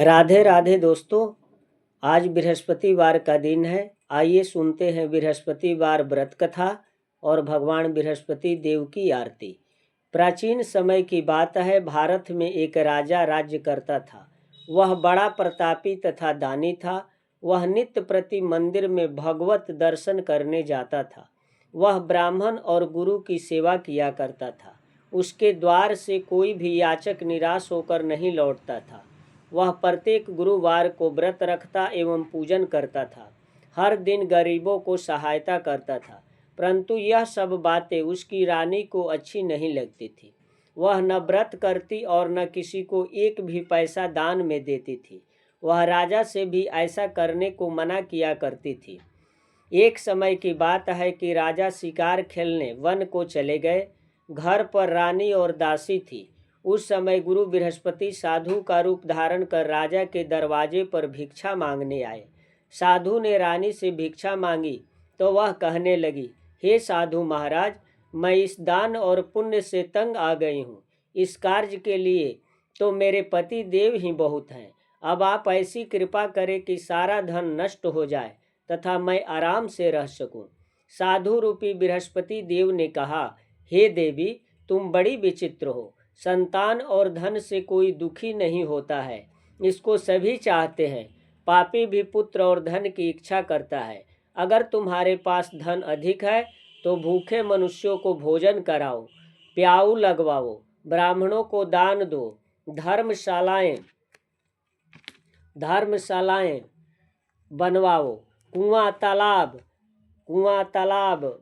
राधे राधे दोस्तों। आज बृहस्पतिवार का दिन है। आइए सुनते हैं बृहस्पतिवार व्रत कथा और भगवान बृहस्पति देव की आरती। प्राचीन समय की बात है। भारत में एक राजा राज्य करता था। वह बड़ा प्रतापी तथा दानी था। वह नित्य प्रति मंदिर में भगवत दर्शन करने जाता था। वह ब्राह्मण और गुरु की सेवा किया करता था। उसके द्वार से कोई भी याचक निराश होकर नहीं लौटता था। वह प्रत्येक गुरुवार को व्रत रखता एवं पूजन करता था। हर दिन गरीबों को सहायता करता था। परंतु यह सब बातें उसकी रानी को अच्छी नहीं लगती थी। वह न व्रत करती और न किसी को एक भी पैसा दान में देती थी। वह राजा से भी ऐसा करने को मना किया करती थी। एक समय की बात है कि राजा शिकार खेलने वन को चले गए। घर पर रानी और दासी थी। उस समय गुरु बृहस्पति साधु का रूप धारण कर राजा के दरवाजे पर भिक्षा मांगने आए। साधु ने रानी से भिक्षा मांगी तो वह कहने लगी, हे साधु महाराज, मैं इस दान और पुण्य से तंग आ गई हूँ। इस कार्य के लिए तो मेरे पति देव ही बहुत हैं। अब आप ऐसी कृपा करें कि सारा धन नष्ट हो जाए तथा मैं आराम से रह सकूं। साधु रूपी बृहस्पति देव ने कहा, हे देवी, तुम बड़ी विचित्र हो। संतान और धन से कोई दुखी नहीं होता है, इसको सभी चाहते हैं। पापी भी पुत्र और धन की इच्छा करता है। अगर तुम्हारे पास धन अधिक है तो भूखे मनुष्यों को भोजन कराओ, प्याऊ लगवाओ, ब्राह्मणों को दान दो, धर्मशालाएं बनवाओ, कुआं तालाब,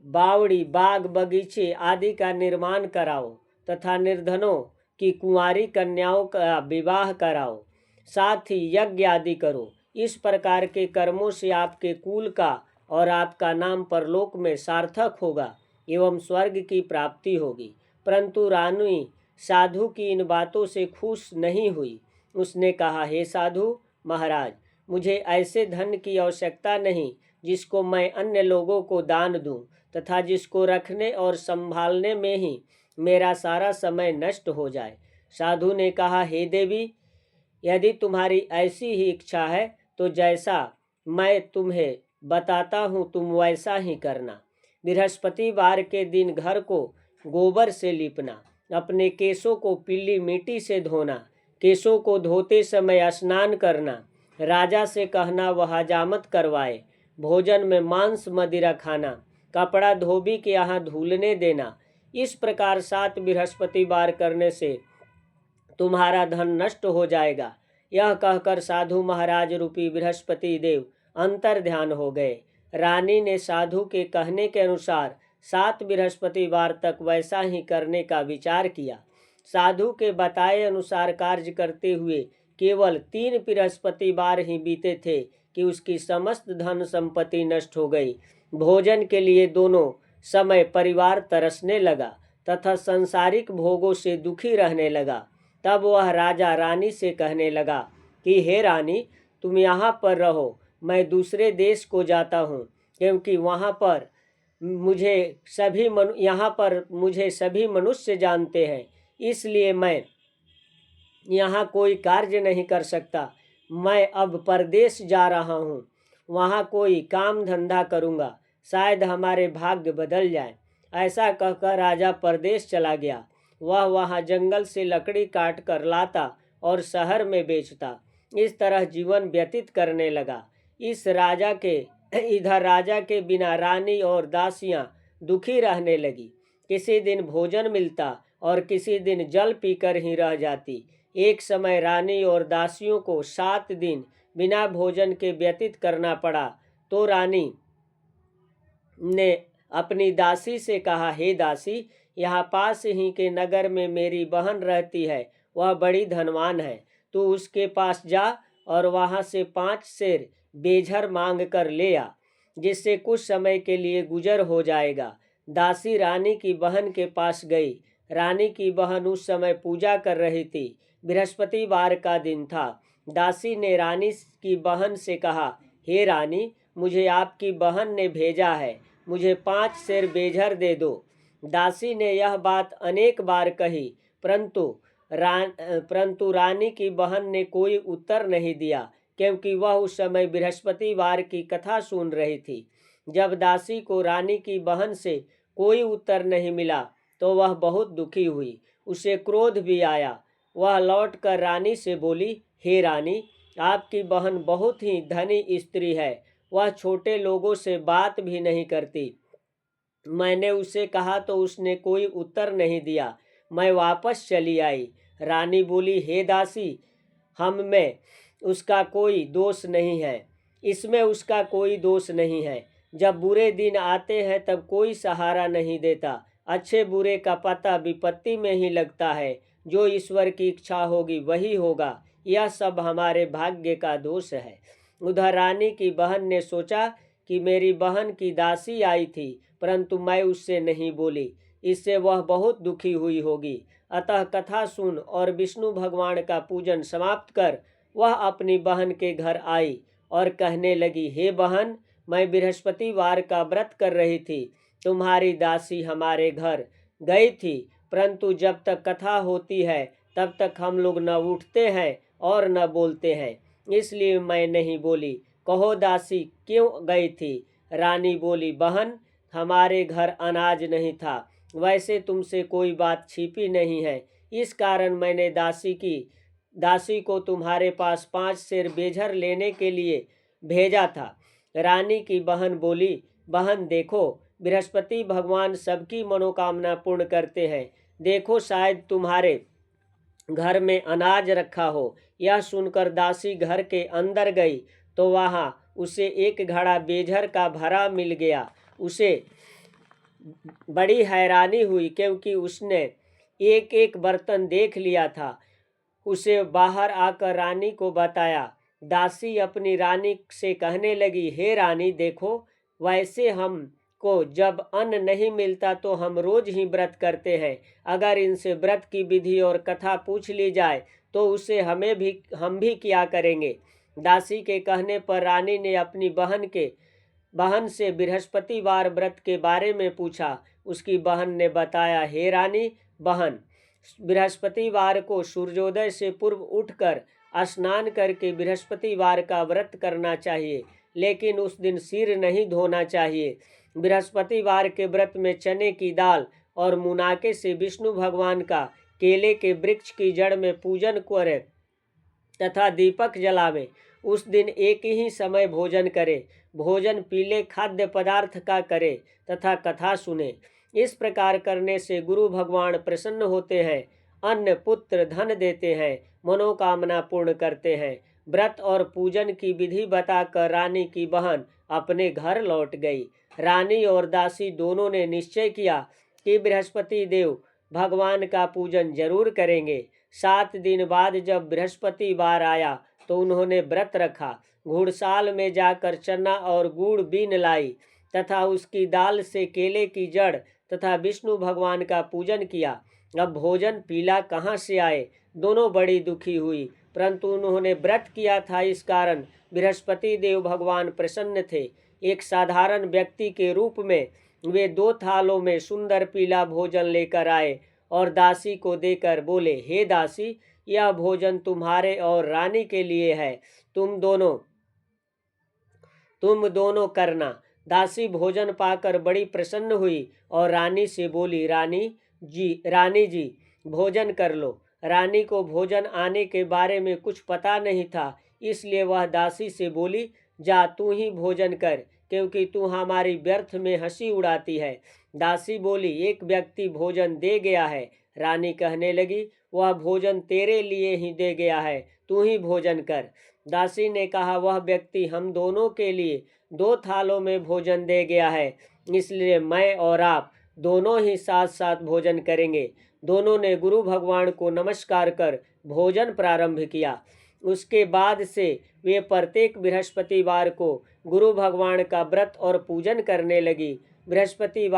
बावड़ी, बाग बगीचे आदि का निर्माण कराओ तथा निर्धनों की कुंवारी कन्याओं का विवाह कराओ। साथ ही यज्ञ आदि करो। इस प्रकार के कर्मों से आपके कुल का और आपका नाम परलोक में सार्थक होगा एवं स्वर्ग की प्राप्ति होगी। परंतु रानी साधु की इन बातों से खुश नहीं हुई। उसने कहा, हे साधु महाराज, मुझे ऐसे धन की आवश्यकता नहीं जिसको मैं अन्य लोगों को दान दूं तथा जिसको रखने और संभालने में ही मेरा सारा समय नष्ट हो जाए। साधु ने कहा, हे देवी, यदि तुम्हारी ऐसी ही इच्छा है तो जैसा मैं तुम्हें बताता हूँ तुम वैसा ही करना। बृहस्पतिवार के दिन घर को गोबर से लीपना, अपने केशों को पीली मिट्टी से धोना, केशों को धोते समय स्नान करना, राजा से कहना वह हजामत करवाए, भोजन में मांस मदिरा खाना, कपड़ा धोबी के यहाँ धुलने देना। इस प्रकार 7 बृहस्पतिवार करने से तुम्हारा धन नष्ट हो जाएगा। यह कहकर साधु महाराज रूपी बृहस्पति देव अंतर ध्यान हो गए। रानी ने साधु के कहने के अनुसार 7 बृहस्पतिवार तक वैसा ही करने का विचार किया। साधु के बताए अनुसार कार्य करते हुए केवल 3 बृहस्पतिवार ही बीते थे कि उसकी समस्त धन संपत्ति नष्ट हो गई। भोजन के लिए दोनों समय परिवार तरसने लगा तथा संसारिक भोगों से दुखी रहने लगा। तब वह राजा रानी से कहने लगा कि हे रानी, तुम यहाँ पर रहो, मैं दूसरे देश को जाता हूँ, क्योंकि यहाँ पर मुझे सभी मनुष्य जानते हैं, इसलिए मैं यहाँ कोई कार्य नहीं कर सकता। मैं अब परदेश जा रहा हूँ, वहाँ कोई काम धंधा करूँगा, शायद हमारे भाग्य बदल जाए। ऐसा कहकर राजा परदेश चला गया। वह वहाँ जंगल से लकड़ी काट कर लाता और शहर में बेचता। इस तरह जीवन व्यतीत करने लगा। इधर राजा के बिना रानी और दासियां दुखी रहने लगी। किसी दिन भोजन मिलता और किसी दिन जल पीकर ही रह जाती। एक समय रानी और दासियों को 7 दिन बिना भोजन के व्यतीत करना पड़ा तो रानी ने अपनी दासी से कहा, हे दासी, यहाँ पास ही के नगर में मेरी बहन रहती है, वह बड़ी धनवान है। तू उसके पास जा और वहाँ से 5 सेर बेझर मांग कर ले आ, जिससे कुछ समय के लिए गुजर हो जाएगा। दासी रानी की बहन के पास गई। रानी की बहन उस समय पूजा कर रही थी। बृहस्पतिवार का दिन था। दासी ने रानी की बहन से कहा, हे रानी, मुझे आपकी बहन ने भेजा है, मुझे 5 सेर बेझर दे दो। दासी ने यह बात अनेक बार कही, परंतु परंतु रानी की बहन ने कोई उत्तर नहीं दिया, क्योंकि वह उस समय बृहस्पतिवार की कथा सुन रही थी। जब दासी को रानी की बहन से कोई उत्तर नहीं मिला तो वह बहुत दुखी हुई, उसे क्रोध भी आया। वह लौटकर रानी से बोली, हे रानी, आपकी बहन बहुत ही धनी स्त्री है, वह छोटे लोगों से बात भी नहीं करती। मैंने उसे कहा तो उसने कोई उत्तर नहीं दिया, मैं वापस चली आई। रानी बोली, हे दासी, हम में उसका कोई दोष नहीं है, इसमें उसका कोई दोष नहीं है। जब बुरे दिन आते हैं तब कोई सहारा नहीं देता, अच्छे बुरे का पता विपत्ति में ही लगता है। जो ईश्वर की इच्छा होगी वही होगा, यह सब हमारे भाग्य का दोष है। उधर रानी की बहन ने सोचा कि मेरी बहन की दासी आई थी, परंतु मैं उससे नहीं बोली, इससे वह बहुत दुखी हुई होगी। अतः कथा सुन और विष्णु भगवान का पूजन समाप्त कर वह अपनी बहन के घर आई और कहने लगी, हे बहन, मैं बृहस्पतिवार का व्रत कर रही थी, तुम्हारी दासी हमारे घर गई थी, परंतु जब तक कथा होती है तब तक हम लोग न उठते हैं और न बोलते हैं, इसलिए मैं नहीं बोली। कहो दासी, क्यों गई थी? रानी बोली, बहन, हमारे घर अनाज नहीं था, वैसे तुमसे कोई बात छिपी नहीं है, इस कारण मैंने दासी को तुम्हारे पास 5 सेर बेझर लेने के लिए भेजा था। रानी की बहन बोली, बहन देखो, बृहस्पति भगवान सबकी मनोकामना पूर्ण करते हैं, देखो शायद तुम्हारे घर में अनाज रखा हो। यह सुनकर दासी घर के अंदर गई तो वहाँ उसे एक घड़ा बेझर का भरा मिल गया। उसे बड़ी हैरानी हुई, क्योंकि उसने एक एक बर्तन देख लिया था। उसे बाहर आकर रानी को बताया। दासी अपनी रानी से कहने लगी, हे रानी देखो, वैसे हमको जब अन्न नहीं मिलता तो हम रोज ही व्रत करते हैं, अगर इनसे व्रत की विधि और कथा पूछ ली जाए तो उसे हम भी क्या करेंगे। दासी के कहने पर रानी ने अपनी बहन से बृहस्पतिवार व्रत के बारे में पूछा। उसकी बहन ने बताया, हे रानी बहन, बृहस्पतिवार को सूर्योदय से पूर्व उठकर स्नान करके बृहस्पतिवार का व्रत करना चाहिए, लेकिन उस दिन सिर नहीं धोना चाहिए। बृहस्पतिवार के व्रत में चने की दाल और मुनाके से विष्णु भगवान का केले के वृक्ष की जड़ में पूजन करें तथा दीपक जलावें। उस दिन एक ही समय भोजन करें, भोजन पीले खाद्य पदार्थ का करें तथा कथा सुने। इस प्रकार करने से गुरु भगवान प्रसन्न होते हैं, अन्न पुत्र धन देते हैं, मनोकामना पूर्ण करते हैं। व्रत और पूजन की विधि बताकर रानी की बहन अपने घर लौट गई। रानी और दासी दोनों ने निश्चय किया कि बृहस्पति देव भगवान का पूजन जरूर करेंगे। 7 दिन बाद जब बृहस्पतिवार आया तो उन्होंने व्रत रखा, घुड़साल में जाकर चना और गुड़ बीन लाई तथा उसकी दाल से केले की जड़ तथा विष्णु भगवान का पूजन किया। अब भोजन पीला कहाँ से आए? दोनों बड़ी दुखी हुई, परंतु उन्होंने व्रत किया था, इस कारण बृहस्पति देव भगवान प्रसन्न थे। एक साधारण व्यक्ति के रूप में वे 2 थालों में सुंदर पीला भोजन लेकर आए और दासी को देकर बोले, हे दासी, यह भोजन तुम्हारे और रानी के लिए है, तुम दोनों करना। दासी भोजन पाकर बड़ी प्रसन्न हुई और रानी से बोली, रानी जी भोजन कर लो। रानी को भोजन आने के बारे में कुछ पता नहीं था, इसलिए वह दासी से बोली, जा तू ही भोजन कर, क्योंकि तू हमारी व्यर्थ में हंसी उड़ाती है। दासी बोली, एक व्यक्ति भोजन दे गया है। रानी कहने लगी, वह भोजन तेरे लिए ही दे गया है, तू ही भोजन कर। दासी ने कहा, वह व्यक्ति हम दोनों के लिए 2 थालों में भोजन दे गया है, इसलिए मैं और आप दोनों ही साथ साथ भोजन करेंगे। दोनों ने गुरु भगवान को नमस्कार कर भोजन प्रारंभ किया। उसके बाद से वे प्रत्येक बृहस्पतिवार को गुरु भगवान का व्रत और पूजन करने लगी। बृहस्पति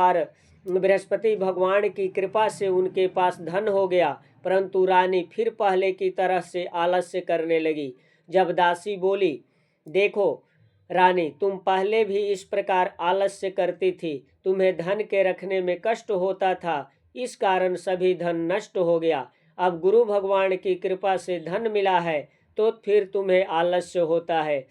भगवान की कृपा से उनके पास धन हो गया, परंतु रानी फिर पहले की तरह से आलस्य करने लगी। जब दासी बोली, देखो रानी, तुम पहले भी इस प्रकार आलस्य करती थी, तुम्हें धन के रखने में कष्ट होता था, इस कारण सभी धन नष्ट हो गया। अब गुरु भगवान की कृपा से धन मिला है तो फिर तुम्हें आलस्य होता है।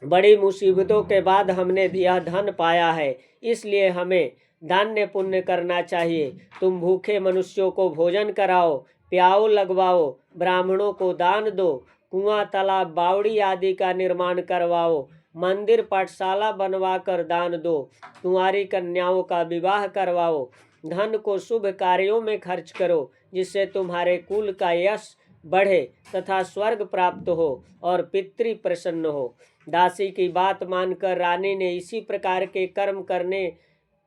बड़ी मुसीबतों के बाद हमने यह धन पाया है, इसलिए हमें दान्य पुण्य करना चाहिए। तुम भूखे मनुष्यों को भोजन कराओ, प्याऊ लगवाओ, ब्राह्मणों को दान दो, कुआं तालाब बावड़ी आदि का निर्माण करवाओ, मंदिर पाठशाला बनवा कर दान दो, तुम्हारी कन्याओं का विवाह करवाओ, धन को शुभ कार्यों में खर्च करो, जिससे तुम्हारे कुल का यश बढ़े तथा स्वर्ग प्राप्त हो और पितृ प्रसन्न हो। दासी की बात मानकर रानी ने इसी प्रकार के कर्म करने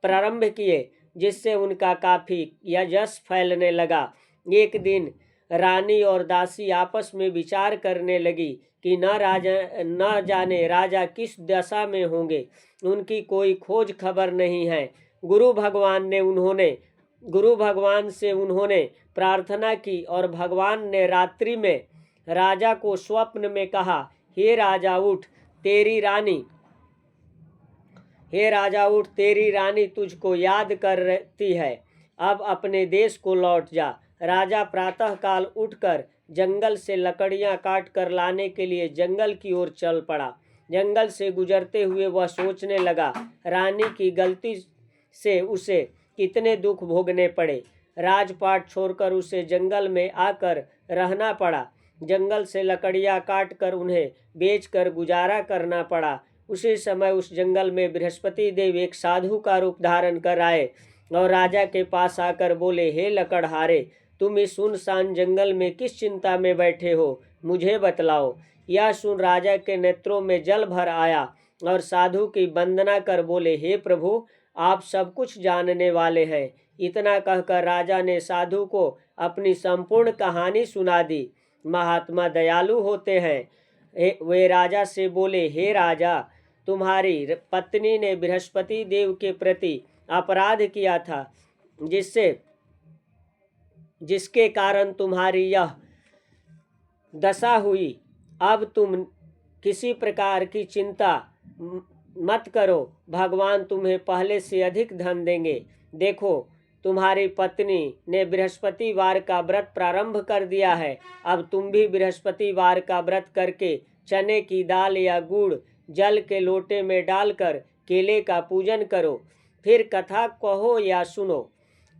प्रारंभ किए, जिससे उनका काफी यश फैलने लगा। एक दिन रानी और दासी आपस में विचार करने लगी कि न जाने राजा किस दशा में होंगे, उनकी कोई खोज खबर नहीं है। गुरु भगवान से उन्होंने प्रार्थना की और भगवान ने रात्रि में राजा को स्वप्न में कहा, हे राजा उठ, तेरी रानी तुझको याद करती है, अब अपने देश को लौट जा। राजा प्रातःकाल उठकर जंगल से लकड़ियां काट कर लाने के लिए जंगल की ओर चल पड़ा। जंगल से गुजरते हुए वह सोचने लगा, रानी की गलती से उसे कितने दुख भोगने पड़े। राजपाट छोड़कर उसे जंगल में आकर रहना पड़ा। जंगल से लकड़ियां काट कर उन्हें बेचकर गुजारा करना पड़ा। उसी समय उस जंगल में बृहस्पति देव एक साधु का रूप धारण कर आए और राजा के पास आकर बोले, हे लकड़हारे, तुम इस सुनसान जंगल में किस चिंता में बैठे हो, मुझे बतलाओ। यह सुन राजा के नेत्रों में जल भर आया और साधु की वंदना कर बोले, हे प्रभु, आप सब कुछ जानने वाले हैं। इतना कहकर राजा ने साधु को अपनी संपूर्ण कहानी सुना दी। महात्मा दयालु होते हैं। वे राजा से बोले, हे राजा, तुम्हारी पत्नी ने बृहस्पति देव के प्रति अपराध किया था, जिसके कारण तुम्हारी यह दशा हुई। अब तुम किसी प्रकार की चिंता मत करो, भगवान तुम्हें पहले से अधिक धन देंगे। देखो, तुम्हारी पत्नी ने बृहस्पतिवार का व्रत प्रारंभ कर दिया है। अब तुम भी बृहस्पतिवार का व्रत करके चने की दाल या गुड़ जल के लोटे में डालकर केले का पूजन करो, फिर कथा कहो या सुनो।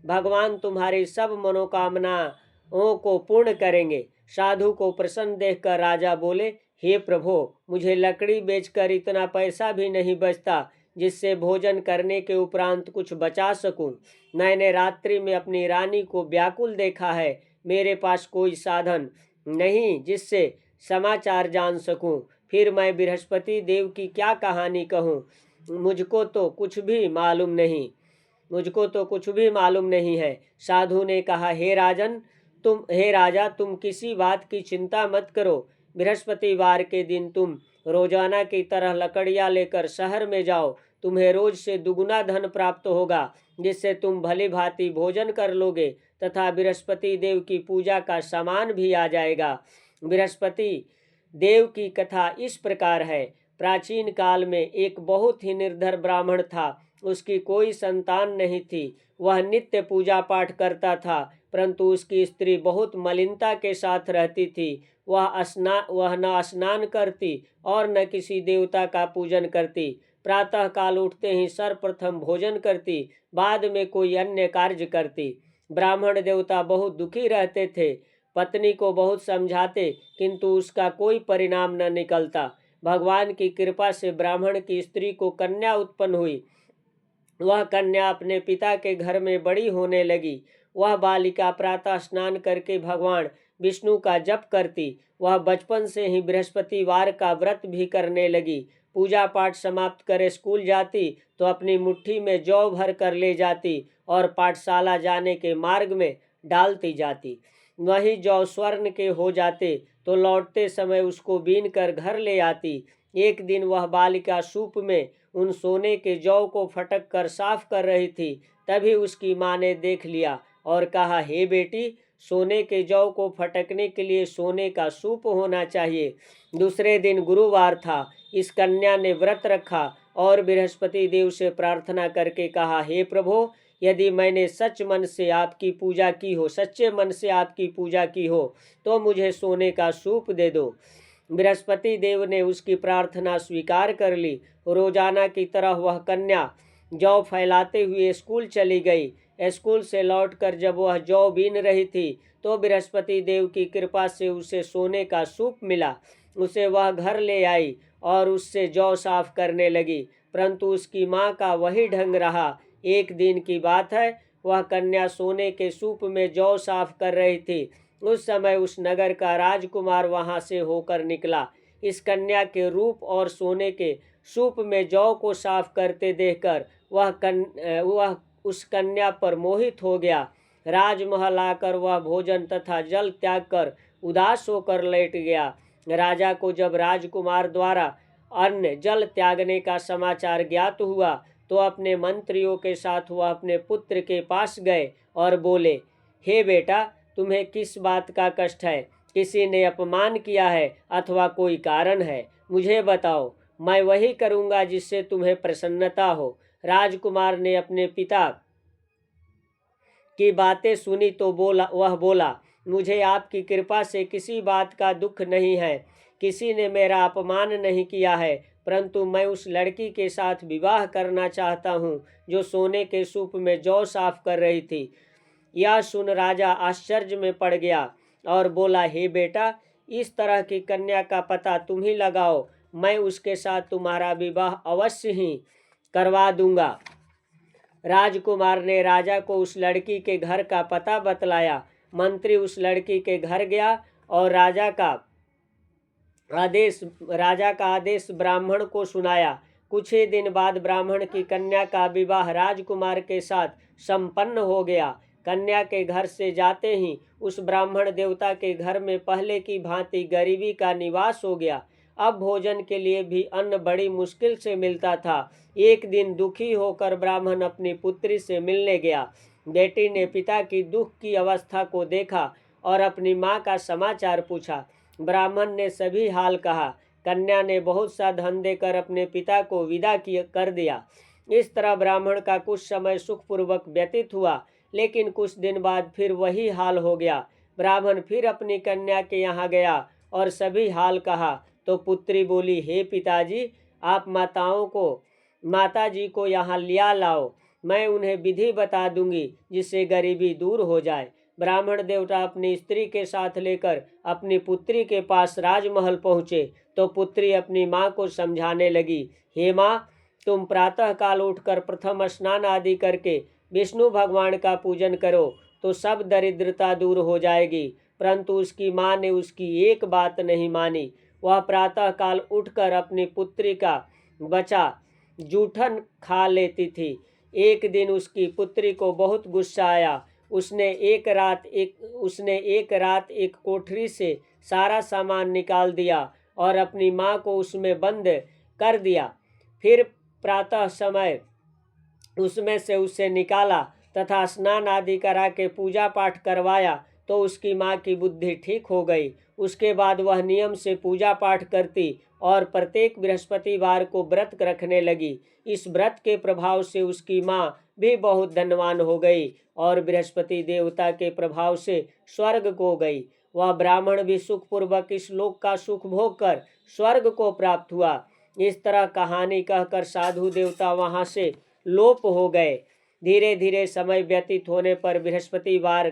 भगवान तुम्हारी सब मनोकामनाओं को पूर्ण करेंगे। साधु को प्रसन्न देखकर राजा बोले, हे प्रभु, मुझे लकड़ी बेचकर इतना पैसा भी नहीं बचता जिससे भोजन करने के उपरांत कुछ बचा सकूं। मैंने रात्रि में अपनी रानी को व्याकुल देखा है। मेरे पास कोई साधन नहीं जिससे समाचार जान सकूं। फिर मैं बृहस्पति देव की क्या कहानी कहूं? मुझको तो कुछ भी मालूम नहीं है। साधु ने कहा, हे राजा, तुम किसी बात की चिंता मत करो। बृहस्पतिवार के दिन तुम रोजाना की तरह लकड़ियां लेकर शहर में जाओ। तुम्हें रोज से दुगुना धन प्राप्त होगा, जिससे तुम भली भांति भोजन कर लोगे तथा बृहस्पति देव की पूजा का सामान भी आ जाएगा। बृहस्पति देव की कथा इस प्रकार है। प्राचीन काल में एक बहुत ही निर्धर ब्राह्मण था। उसकी कोई संतान नहीं थी। वह नित्य पूजा पाठ करता था, परंतु उसकी स्त्री बहुत मलिनता के साथ रहती थी। वह न स्नान करती और न किसी देवता का पूजन करती। प्रातः काल उठते ही सर्वप्रथम भोजन करती, बाद में कोई अन्य कार्य करती। ब्राह्मण देवता बहुत दुखी रहते थे। पत्नी को बहुत समझाते, किंतु उसका कोई परिणाम न निकलता। भगवान की कृपा से ब्राह्मण की स्त्री को कन्या उत्पन्न हुई। वह कन्या अपने पिता के घर में बड़ी होने लगी। वह बालिका प्रातः स्नान करके भगवान विष्णु का जप करती। वह बचपन से ही बृहस्पतिवार का व्रत भी करने लगी। पूजा पाठ समाप्त कर स्कूल जाती तो अपनी मुट्ठी में जौ भर कर ले जाती और पाठशाला जाने के मार्ग में डालती जाती। वही जौ स्वर्ण के हो जाते तो लौटते समय उसको बीन कर घर ले आती। एक दिन वह बालिका सूप में उन सोने के जौ को फटक कर साफ कर रही थी। तभी उसकी माँ ने देख लिया और कहा, हे बेटी, सोने के जौ को फटकने के लिए सोने का सूप होना चाहिए। दूसरे दिन गुरुवार था। इस कन्या ने व्रत रखा और बृहस्पति देव से प्रार्थना करके कहा, हे प्रभु, यदि मैंने सच मन से आपकी पूजा की हो, सच्चे मन से आपकी पूजा की हो, तो मुझे सोने का सूप दे दो। बृहस्पति देव ने उसकी प्रार्थना स्वीकार कर ली। रोजाना की तरह वह कन्या जौ फैलाते हुए स्कूल चली गई। स्कूल से लौटकर जब वह जौ बीन रही थी तो बृहस्पति देव की कृपा से उसे सोने का सूप मिला। उसे वह घर ले आई और उससे जौ साफ करने लगी, परंतु उसकी माँ का वही ढंग रहा। एक दिन की बात है, वह कन्या सोने के सूप में जौ साफ कर रही थी। उस समय उस नगर का राजकुमार वहां से होकर निकला। इस कन्या के रूप और सोने के सूप में जौ को साफ करते देखकर वह उस कन्या पर मोहित हो गया। राजमहल आकर वह भोजन तथा जल त्याग कर उदास होकर लेट गया। राजा को जब राजकुमार द्वारा अन्न जल त्यागने का समाचार ज्ञात हुआ तो अपने मंत्रियों के साथ वह अपने पुत्र के पास गए और बोले, हे बेटा, तुम्हें किस बात का कष्ट है? किसी ने अपमान किया है अथवा कोई कारण है? मुझे बताओ, मैं वही करूँगा जिससे तुम्हें प्रसन्नता हो। राजकुमार ने अपने पिता की बातें सुनी तो वह बोला, मुझे आपकी कृपा से किसी बात का दुख नहीं है। किसी ने मेरा अपमान नहीं किया है, परंतु मैं उस लड़की के साथ विवाह करना चाहता हूँ जो सोने के सूप में जौ साफ कर रही थी। यह सुन राजा आश्चर्य में पड़ गया और बोला, हे बेटा, इस तरह की कन्या का पता तुम ही लगाओ, मैं उसके साथ तुम्हारा विवाह अवश्य ही करवा दूंगा। राजकुमार ने राजा को उस लड़की के घर का पता बतलाया। मंत्री उस लड़की के घर गया और राजा का आदेश ब्राह्मण को सुनाया। कुछ ही दिन बाद ब्राह्मण की कन्या का विवाह राजकुमार के साथ संपन्न हो गया। कन्या के घर से जाते ही उस ब्राह्मण देवता के घर में पहले की भांति गरीबी का निवास हो गया। अब भोजन के लिए भी अन्न बड़ी मुश्किल से मिलता था। एक दिन दुखी होकर ब्राह्मण अपनी पुत्री से मिलने गया। बेटी ने पिता की दुख की अवस्था को देखा और अपनी माँ का समाचार पूछा। ब्राह्मण ने सभी हाल कहा। कन्या ने बहुत सा धन देकर अपने पिता को विदा कर दिया। इस तरह ब्राह्मण का कुछ समय सुखपूर्वक व्यतीत हुआ, लेकिन कुछ दिन बाद फिर वही हाल हो गया। ब्राह्मण फिर अपनी कन्या के यहाँ गया और सभी हाल कहा तो पुत्री बोली, हे पिताजी, आप माता जी को यहाँ लिया लाओ, मैं उन्हें विधि बता दूंगी जिससे गरीबी दूर हो जाए। ब्राह्मण देवता अपनी स्त्री के साथ लेकर अपनी पुत्री के पास राजमहल पहुँचे तो पुत्री अपनी माँ को समझाने लगी, हे माँ, तुम प्रातः काल उठकर प्रथम स्नान आदि करके विष्णु भगवान का पूजन करो तो सब दरिद्रता दूर हो जाएगी। परंतु उसकी माँ ने उसकी एक बात नहीं मानी। वह प्रातः काल उठकर अपनी पुत्री का बचा जूठन खा लेती थी। एक दिन उसकी पुत्री को बहुत गुस्सा आया। उसने एक रात एक कोठरी से सारा सामान निकाल दिया और अपनी माँ को उसमें बंद कर दिया। फिर प्रातः समय उसमें से उसे निकाला तथा स्नान आदि करा के पूजा पाठ करवाया तो उसकी माँ की बुद्धि ठीक हो गई। उसके बाद वह नियम से पूजा पाठ करती और प्रत्येक बृहस्पतिवार को व्रत रखने लगी। इस व्रत के प्रभाव से उसकी माँ भी बहुत धनवान हो गई और बृहस्पति देवता के प्रभाव से स्वर्ग को गई। वह ब्राह्मण भी सुखपूर्वक इस लोक का सुख भोग कर स्वर्ग को प्राप्त हुआ। इस तरह कहानी कहकर साधु देवता वहां से लोप हो गए। धीरे धीरे समय व्यतीत होने पर बृहस्पतिवार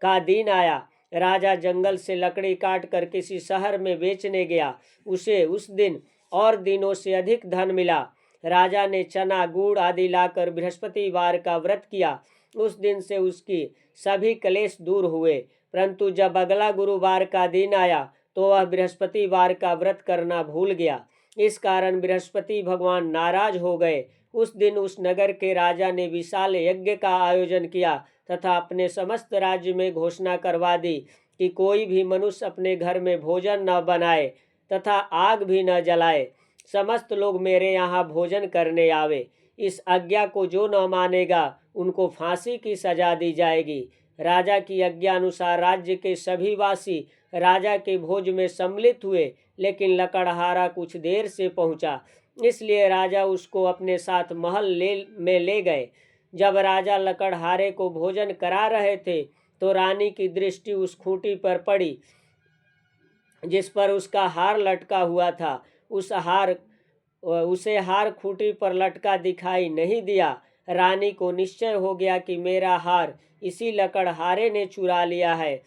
का दिन आया। राजा जंगल से लकड़ी काट कर किसी शहर में बेचने गया। उसे उस दिन और दिनों से अधिक धन मिला। राजा ने चना गुड़ आदि लाकर बृहस्पतिवार का व्रत किया। उस दिन से उसकी सभी क्लेश दूर हुए। परंतु जब अगला गुरुवार का दिन आया तो वह बृहस्पतिवार का व्रत करना भूल गया। इस कारण बृहस्पति भगवान नाराज हो गए। उस दिन उस नगर के राजा ने विशाल यज्ञ का आयोजन किया तथा अपने समस्त राज्य में घोषणा करवा दी कि कोई भी मनुष्य अपने घर में भोजन न बनाए तथा आग भी न जलाए। समस्त लोग मेरे यहाँ भोजन करने आवे। इस आज्ञा को जो न मानेगा उनको फांसी की सजा दी जाएगी। राजा की आज्ञा अनुसार राज्य के सभी वासी राजा के भोज में सम्मिलित हुए, लेकिन लकड़हारा कुछ देर से पहुंचा, इसलिए राजा उसको अपने साथ महल में ले गए। जब राजा लकड़हारे को भोजन करा रहे थे तो रानी की दृष्टि उस खूंटी पर पड़ी जिस पर उसका हार लटका हुआ था। उसे हार खूंटी पर लटका दिखाई नहीं दिया। रानी को निश्चय हो गया कि मेरा हार इसी लकड़हारे ने चुरा लिया है।